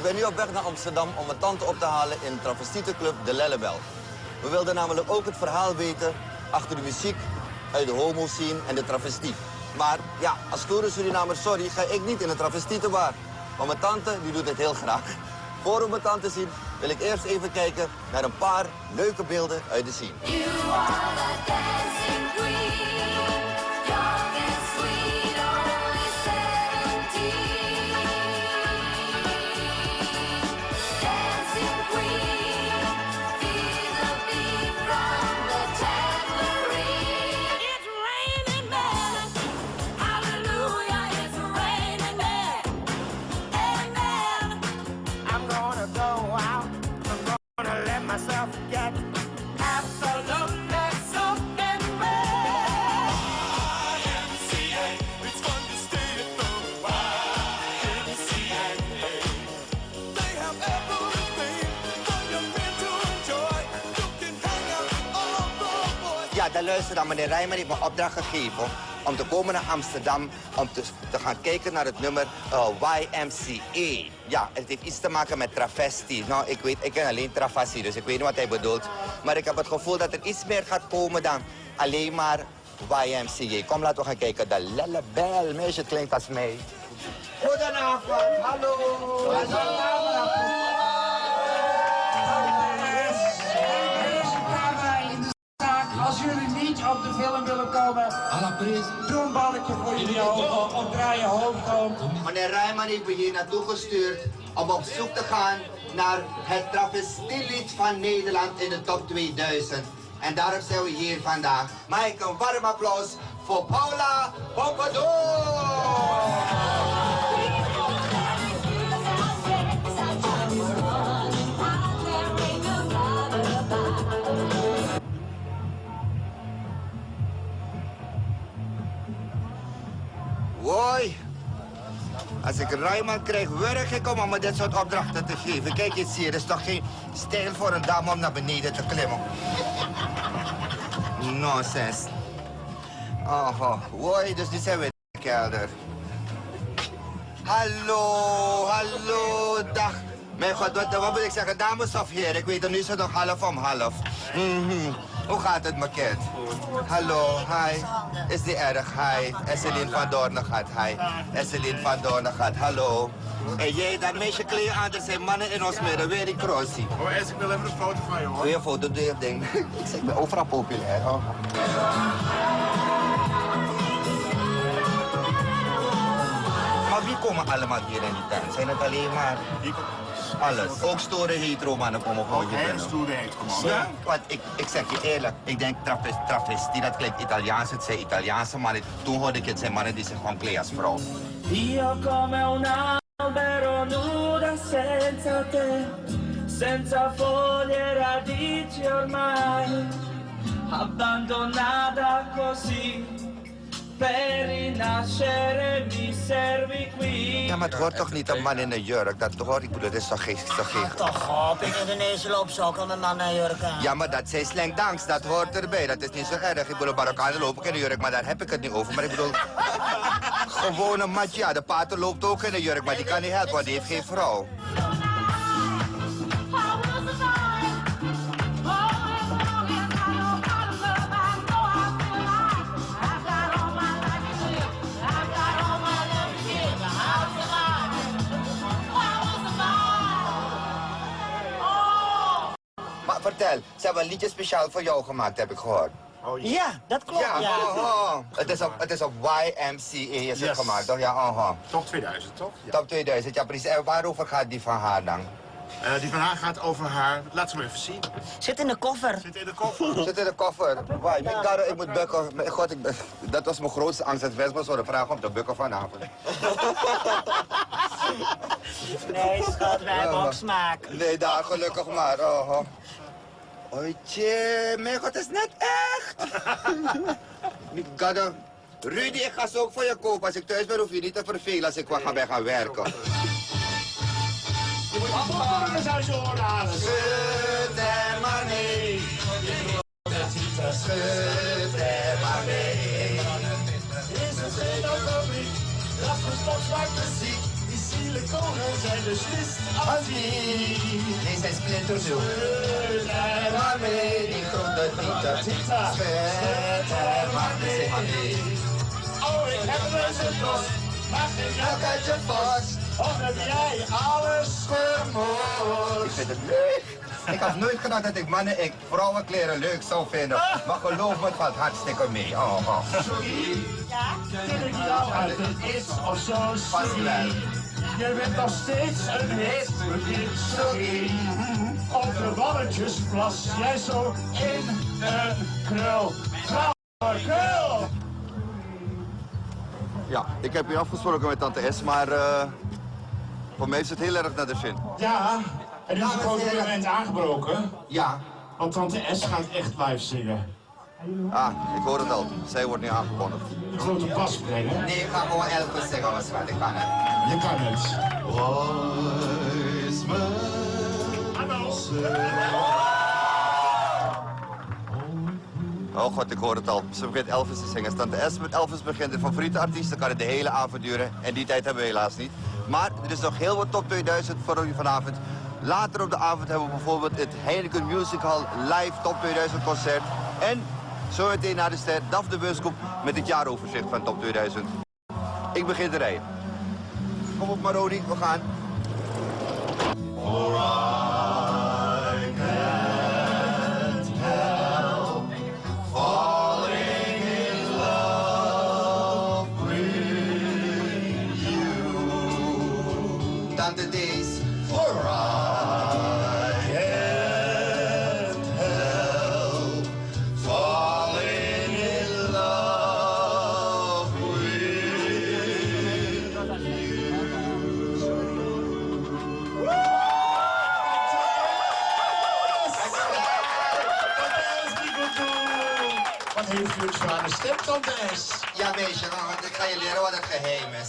Ik ben nu op weg naar Amsterdam om mijn tante op te halen in travestietenclub De Lellebel. We wilden namelijk ook het verhaal weten achter de muziek uit de homo-scene en de travestie. Maar ja, als stoere Surinamer, sorry, ga ik niet in een travestietenbar. Maar mijn tante, die doet het heel graag. Voor we mijn tante zien, wil ik eerst even kijken naar een paar leuke beelden uit de scene. You are the dancing queen, young and sweet, only 17. Dancing queen, feel the beat from the tambourine. It's raining men, hallelujah, it's raining men. Amen. I'm gonna go out, I'm gonna let myself get absolutely soaking wet. YMCA, it's fun to stay at the YMCA. They have everything for your men to enjoy. You can hang out with all the boys. Ja, dan luister dan. Meneer Rijmer heeft me opdracht gegeven om te komen naar Amsterdam om te gaan kijken naar het nummer YMCA. Ja, het heeft iets te maken met travestie. Nou, ik ken alleen travestie, dus ik weet niet wat hij bedoelt. Maar ik heb het gevoel dat er iets meer gaat komen dan alleen maar YMCA. Kom, laten we gaan kijken. De Lellebel. Meisje, klinkt als mij. Goedenavond, hallo. Als jullie niet op de film willen komen, doe een balletje voor jullie ogen of draai je hoofd om. Meneer Rijman heeft me hier naartoe gestuurd om op zoek te gaan naar het travestielied van Nederland in de top 2000. En daarom zijn we hier vandaag. Mag ik een warm applaus voor Paula Pompadour! Woi, als ik Rijman krijg, werk ik om me dit soort opdrachten te geven. Kijk eens hier, er is toch geen stijl voor een dame om naar beneden te klimmen. Nonsens. Oh, woi, dus nu zijn we in de kelder. Hallo, dag. Mijn god, wat moet ik zeggen, dames of heren? Ik weet het, nu is het nog 11:30. Hoe gaat het, mijn kind? Hallo, hi. Is die erg? Hi. Esseline van Doornegat, hi. Esseline van Doornegat, hallo. En jij, dat meisje kleden aan, er zijn mannen in ons midden, weer die crossie. Oh, Els, ik wil even een foto van je, hoor. Doe je foto, doe je ding. Ik ben overal populair, oh. Maar wie komen allemaal hier in die tuin? Zijn het alleen maar alles? Ook stoere hetero mannen komen gewoon hier Hele binnen. stoere hetero. Ja, want ik zeg je eerlijk, ik denk travestie, dat klinkt Italiaans, het zijn Italiaanse mannen. Toen hoorde ik het zijn mannen die zich gewoon kleden als vrouw. Io come un albero nuda senza te, senza foglie e radici ormai, abbandonata così, per rinascere mi servi qui. Ja, maar het hoort toch niet een man in een jurk? Dat hoort, ik bedoel, dat is toch geen... Toch op, in Indonesië loopt ze ook al met mannen in jurken. Ja, maar dat zijn slangdangs, dat hoort erbij. Dat is niet zo erg. Ik bedoel, Marokkanen lopen in een jurk, maar daar heb ik het niet over. Maar ik bedoel, gewoon een matje. Ja, de pater loopt ook in een jurk, maar die kan niet helpen, want die heeft geen vrouw. Maar vertel, ze hebben een liedje speciaal voor jou gemaakt, heb ik gehoord. Oh, ja. Ja, dat klopt. Ja, Ja. Het is op YMCA is het Yes. gemaakt, toch? Ja, Top 2000, toch? Ja. Top 2000, ja precies. En waarover gaat die van haar dan? Die van haar gaat over haar... Laat ze maar even zien. Zit in de koffer. Zit in de koffer. Zit in de koffer. Wauw, ik moet bukken. Mijn god, dat was mijn grootste angst. Het was me zo de vraag om te bukken vanavond. Nee, schat, wij hebben ook smaak. Nee, daar gelukkig maar. Oh. Oetje, mijn god, het is net echt. Ik ga de... Rudy, ik ga ze ook voor je kopen. Als ik thuis ben, hoef je niet te vervelen als ik ga gaan werken. Je moet je zijn ze oren halen. Schud er maar mee. Schud er maar mee. Is er geen ogenblik dat we stopt zwart muziek. Die siliconen zijn beslist anti. Nee, zijn splinternieuw. En Waarmee die grote Tita Svet er maar mee. oh, ik heb er eens een bos. Mag ik Elk uit je borst. of heb jij alles Ik vind het leuk. Ik had nooit gedacht dat ik vrouwenkleren leuk zou vinden. Maar geloof me, het valt hartstikke mee. Oh, oh. Ja? Ken ik jou uit het is of zo? Vast wel. Je bent nog steeds een hit. Sorry. Op de balletjes plas jij zo in een krul. Krul! Ja, ik heb hier afgesproken met tante S, maar voor mij is het heel erg naar de zin. Ja, er is een groot evenement aangebroken. Ja. Want tante S gaat echt live zingen. Ah, ik hoor het al. Zij wordt nu aangekondigd. Een grote bas brengen. Nee, ik ga gewoon Elvis zeggen, maar schat, ik kan het. Je kan het. Oh god, ik hoor het al. Ze begint Elvis te zingen. Als tante S met Elvis begint, de favoriete artiest, dan kan het de hele avond duren. En die tijd hebben we helaas niet. Maar er is nog heel wat top 2000 voor u vanavond. Later op de avond hebben we bijvoorbeeld het Heineken Music Hall live top 2000 concert. En zometeen na de ster Daphne Beuskop met het jaaroverzicht van top 2000. Ik begin te rijden. Kom op Maroni, we gaan. Tante D's. For I can't help falling in love Wat heeft u een zware stem, tante S? Ja, meisje, want ik ga je leren wat het geheim is.